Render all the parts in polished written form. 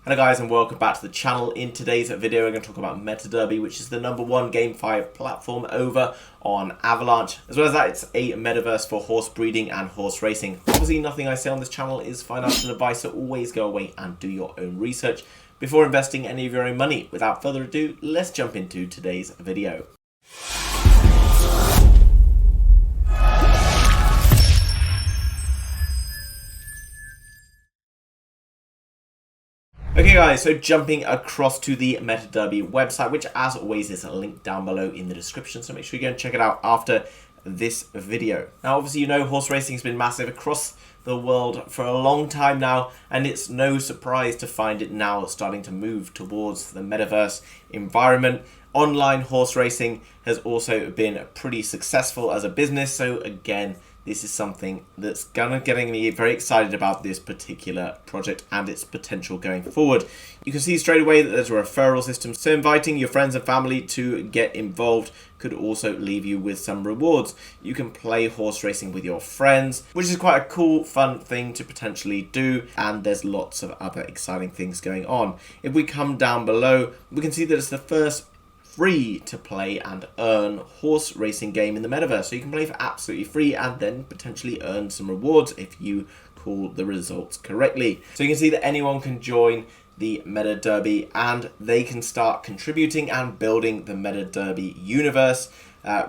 Hello guys and welcome back to the channel. In today's video we're going to talk about Metaderby, which is the #1 GameFi platform over on Avalanche. As well as that, it's a metaverse for horse breeding and horse racing. Obviously nothing I say on this channel is financial advice, so always go away and do your own research before investing any of your own money. Without further ado, let's jump into today's video. Okay guys, so jumping across to the Metaderby website, which as always is linked down below in the description, so make sure you go and check it out after this video. Now obviously you know horse racing has been massive across the world for a long time now, and it's no surprise to find it now starting to move towards the metaverse environment. Online horse racing has also been pretty successful as a business, so again, this is something that's getting me very excited about this particular project and its potential going forward. You can see straight away that there's a referral system, so inviting your friends and family to get involved could also leave you with some rewards. You can play horse racing with your friends, which is quite a cool, fun thing to potentially do, and there's lots of other exciting things going on. If we come down below, we can see that it's the first free to play and earn horse racing game in the metaverse. So you can play for absolutely free and then potentially earn some rewards if you call the results correctly. So you can see that anyone can join the Metaderby and they can start contributing and building the Metaderby universe.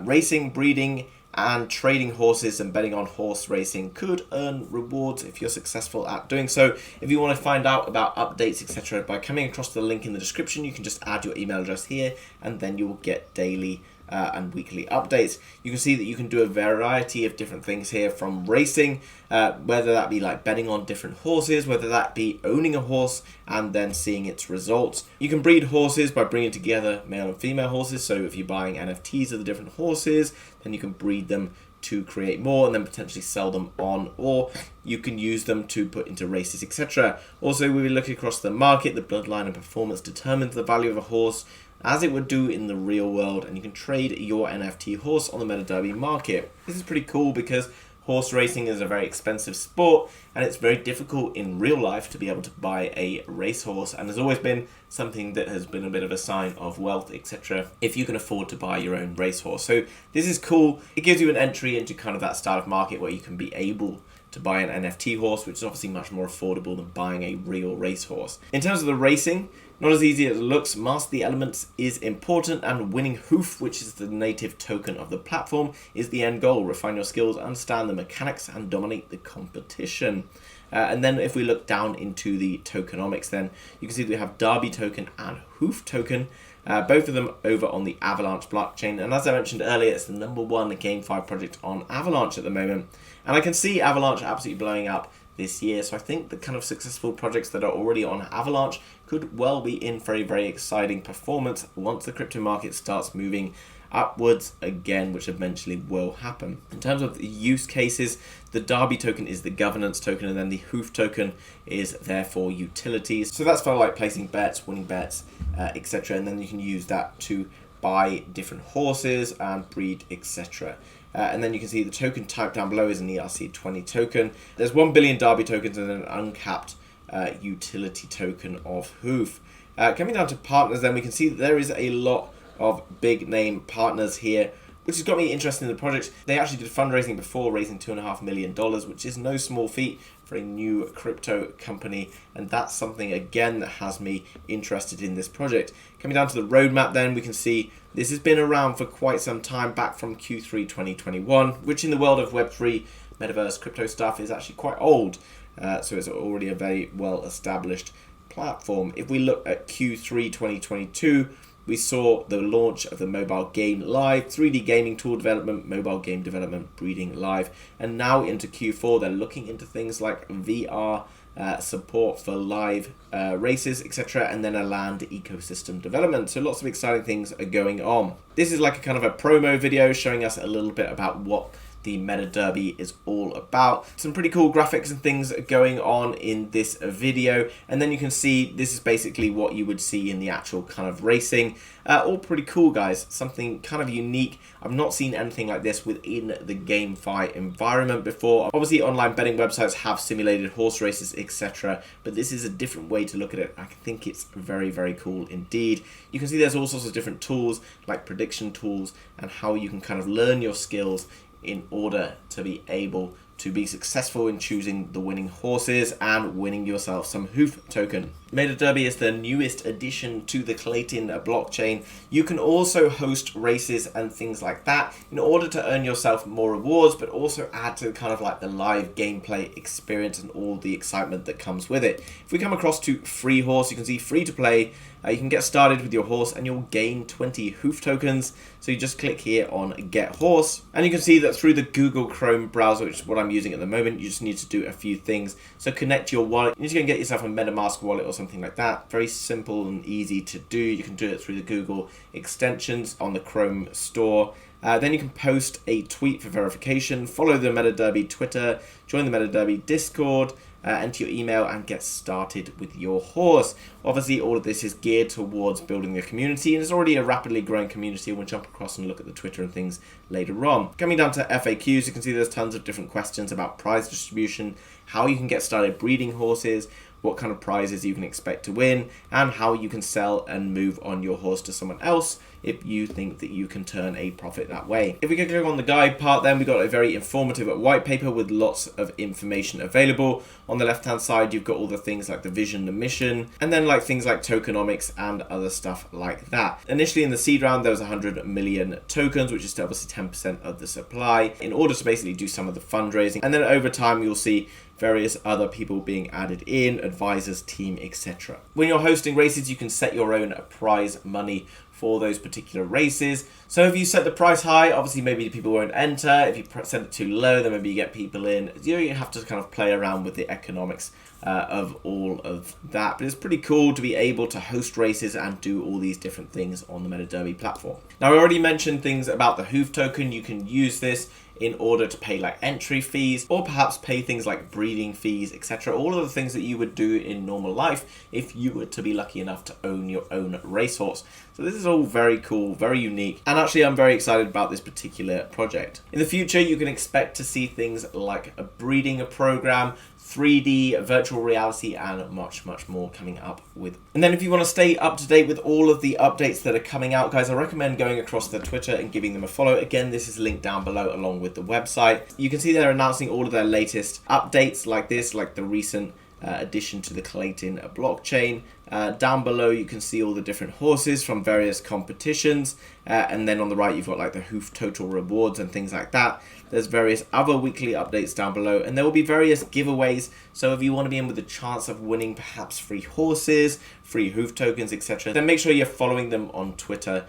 Racing, breeding and trading horses and betting on horse racing could earn rewards if you're successful at doing so. If you want to find out about updates, etc., by coming across the link in the description, you can just add your email address here and then you will get daily and weekly updates. You can see that you can do a variety of different things here, from racing, whether that be like betting on different horses, whether that be owning a horse and then seeing its results. You can breed horses by bringing together male and female horses, so if you're buying NFTs of the different horses, then you can breed them to create more and then potentially sell them on, or you can use them to put into races, etc. Also, we will look across the market. The bloodline and performance determines the value of a horse, as it would do in the real world, and you can trade your NFT horse on the Metaderby market. This is pretty cool because horse racing is a very expensive sport and it's very difficult in real life to be able to buy a racehorse, and has always been something that has been a bit of a sign of wealth, etc., if you can afford to buy your own racehorse. So this is cool. It gives you an entry into kind of that style of market where you can be able to buy an NFT horse, which is obviously much more affordable than buying a real racehorse. In terms of the racing, not as easy as it looks. Master the elements is important, and winning HOOF, which is the native token of the platform, is the end goal. Refine your skills, understand the mechanics, and dominate the competition. And then if we look down into the tokenomics, then you can see that we have Derby token and HOOF token, both of them over on the Avalanche blockchain. And as I mentioned earlier, it's the #1 GameFi project on Avalanche at the moment. And I can see Avalanche absolutely blowing up this year, so I think the kind of successful projects that are already on Avalanche could well be in for a very exciting performance once the crypto market starts moving upwards again, which eventually will happen. In terms of the use cases, the Derby token is the governance token, and then the HOOF token is there for utilities. So that's for like placing bets, winning bets, etc., and then you can use that to buy different horses and breed, etc. And then you can see the token type down below is an ERC20 token. There's 1 billion Derby tokens and an uncapped utility token of HOOF. Coming down to partners, then we can see that there is a lot of big name partners here, which has got me interested in the project. They actually did fundraising before, raising $2.5 million, which is no small feat for a new crypto company, and that's something again that has me interested in this project. Coming down to the roadmap, then we can see this has been around for quite some time, back from Q3 2021, which in the world of Web3 metaverse crypto stuff is actually quite old, so it's already a very well established platform. If we look at Q3 2022, we saw the launch of the mobile game live, 3D gaming tool development, mobile game development, breeding live, and now into Q4 they're looking into things like VR support for live races, etc., and then a land ecosystem development. So lots of exciting things are going on. This is like a kind of a promo video showing us a little bit about what the Metaderby is all about. Some pretty cool graphics and things going on in this video, and then you can see this is basically what you would see in the actual kind of racing. All pretty cool, guys. Something kind of unique. I've not seen anything like this within the GameFi environment before. Obviously, online betting websites have simulated horse races, etc., but this is a different way to look at it. I think it's very, very cool indeed. You can see there's all sorts of different tools, like prediction tools, and how you can kind of learn your skills in order to be able to be successful in choosing the winning horses and winning yourself some HOOF token. Metaderby is the newest addition to the Clayton blockchain. You can also host races and things like that in order to earn yourself more rewards, but also add to kind of like the live gameplay experience and all the excitement that comes with it. If we come across to free horse, you can see free to play. You can get started with your horse and you'll gain 20 HOOF tokens. So you just click here on get horse, and you can see that through the Google Chrome browser, which is what I'm using at the moment, you just need to do a few things. So connect your wallet. You need to go and get yourself a MetaMask wallet or something like that. Very simple and easy to do. You can do it through the Google extensions on the Chrome store. Then you can post a tweet for verification, follow the Metaderby Twitter, join the Metaderby Discord, enter your email and get started with your horse. Obviously, all of this is geared towards building a community, and it's already a rapidly growing community. We'll jump across and look at the Twitter and things later on. Coming down to FAQs, you can see there's tons of different questions about prize distribution, how you can get started breeding horses, what kind of prizes you can expect to win, and how you can sell and move on your horse to someone else if you think that you can turn a profit that way. If we can click on the guide part, then we've got a very informative white paper with lots of information available. On the left hand side, you've got all the things like the vision, the mission, and then like things like tokenomics and other stuff like that. Initially in the seed round, there was 100 million tokens, which is still obviously 10% of the supply, in order to basically do some of the fundraising. And then over time, you'll see various other people being added in, advisors, team, etc. When you're hosting races, you can set your own prize money for those particular races. So if you set the price high, obviously maybe people won't enter. If you set it too low, then maybe you get people in. You have to kind of play around with the economics of all of that. But it's pretty cool to be able to host races and do all these different things on the Metaderby platform. Now, I already mentioned things about the HOOF token. You can use this in order to pay like entry fees, or perhaps pay things like breeding fees, etc. All of the things that you would do in normal life if you were to be lucky enough to own your own racehorse. So this is all very cool, very unique, and actually I'm very excited about this particular project. In the future, you can expect to see things like a breeding program, 3D, virtual reality, and much, much more coming up with. And then if you want to stay up to date with all of the updates that are coming out, guys, I recommend going across the Twitter and giving them a follow. Again, this is linked down below along with the website. You can see they're announcing all of their latest updates like this, like the recent addition to the Clayton blockchain. Down below you can see all the different horses from various competitions, and then on the right you've got like the HOOF total rewards and things like that. There's various other weekly updates down below, and there will be various giveaways. So if you want to be in with a chance of winning perhaps free horses, free HOOF tokens, etc., then make sure you're following them on Twitter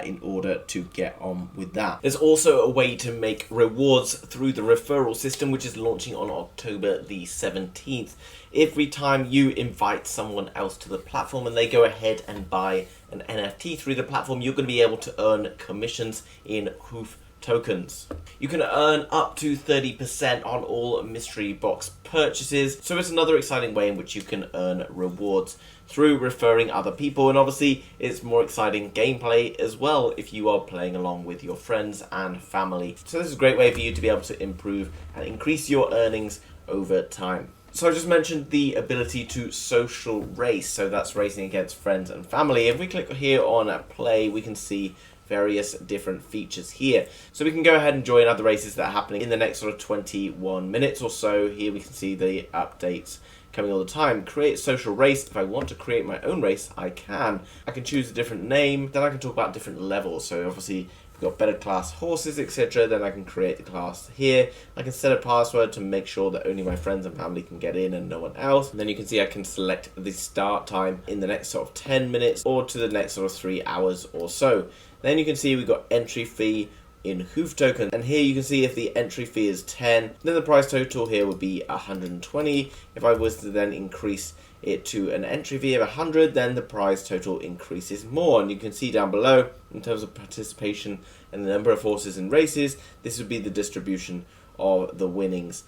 in order to get on with that. There's also a way to make rewards through the referral system, which is launching on October the 17th. Every time you invite someone else to the platform and they go ahead and buy an NFT through the platform, you're going to be able to earn commissions in HOOF tokens. You can earn up to 30% on all mystery box purchases, so it's another exciting way in which you can earn rewards through referring other people, and obviously it's more exciting gameplay as well if you are playing along with your friends and family. So this is a great way for you to be able to improve and increase your earnings over time. So I just mentioned the ability to social race, so that's racing against friends and family. If we click here on play, we can see various different features here. So we can go ahead and join other races that are happening in the next sort of 21 minutes or so. Here we can see the updates coming all the time. Create social race. If I want to create my own race, I can. I can choose a different name. Then I can talk about different levels. So obviously, got better class horses, etc., then I can create the class here. I can set a password to make sure that only my friends and family can get in and no one else. And then you can see I can select the start time in the next sort of 10 minutes or to the next sort of 3 hours or so. Then you can see we've got entry fee in HOOF token, and here you can see if the entry fee is 10, then the price total here would be 120. If I was to then increase it to an entry fee of 100, then the prize total increases more. And you can see down below, in terms of participation and the number of horses in races, this would be the distribution of the winnings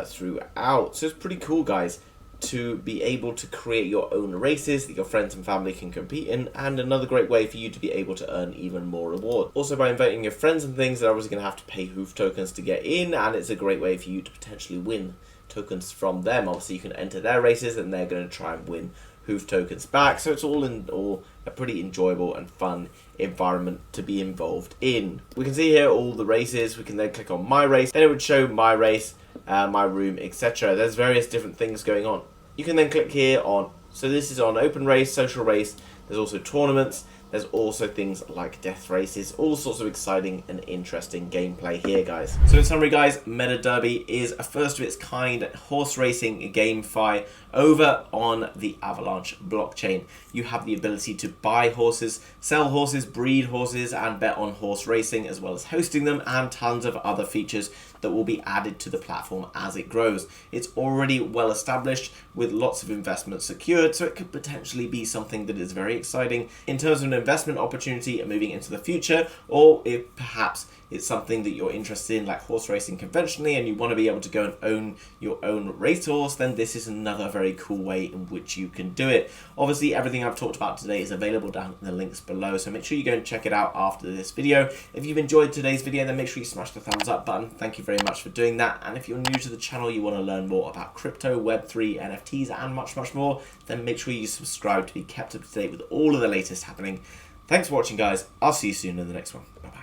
throughout. So it's pretty cool, guys, to be able to create your own races that your friends and family can compete in, and another great way for you to be able to earn even more reward. Also, by inviting your friends and things, they're obviously going to have to pay HOOF tokens to get in, and it's a great way for you to potentially win tokens from them. Obviously, you can enter their races and they're going to try and win HOOF tokens back, so it's all in all a pretty enjoyable and fun environment to be involved in. We can see here all the races. We can then click on my race, then it would show my race, my room, etc. There's various different things going on. You can then click here on, so this is on open race, social race, there's also tournaments, there's also things like death races, all sorts of exciting and interesting gameplay here, guys. So in summary, guys, Metaderby is a first of its kind horse racing GameFi over on the Avalanche blockchain. You have the ability to buy horses, sell horses, breed horses, and bet on horse racing, as well as hosting them, and tons of other features that will be added to the platform as it grows. It's already well established with lots of investments secured, so it could potentially be something that is very exciting in terms of an investment opportunity moving into the future, or if perhaps it's something that you're interested in, like horse racing conventionally, and you want to be able to go and own your own racehorse, then this is another very cool way in which you can do it. Obviously, everything I've talked about today is available down in the links below, so make sure you go and check it out after this video. If you've enjoyed today's video, then make sure you smash the thumbs up button. Thank you very much for doing that. And if you're new to the channel, you want to learn more about crypto, Web3, NFTs, and much, much more, then make sure you subscribe to be kept up to date with all of the latest happening. Thanks for watching, guys. I'll see you soon in the next one. Bye-bye.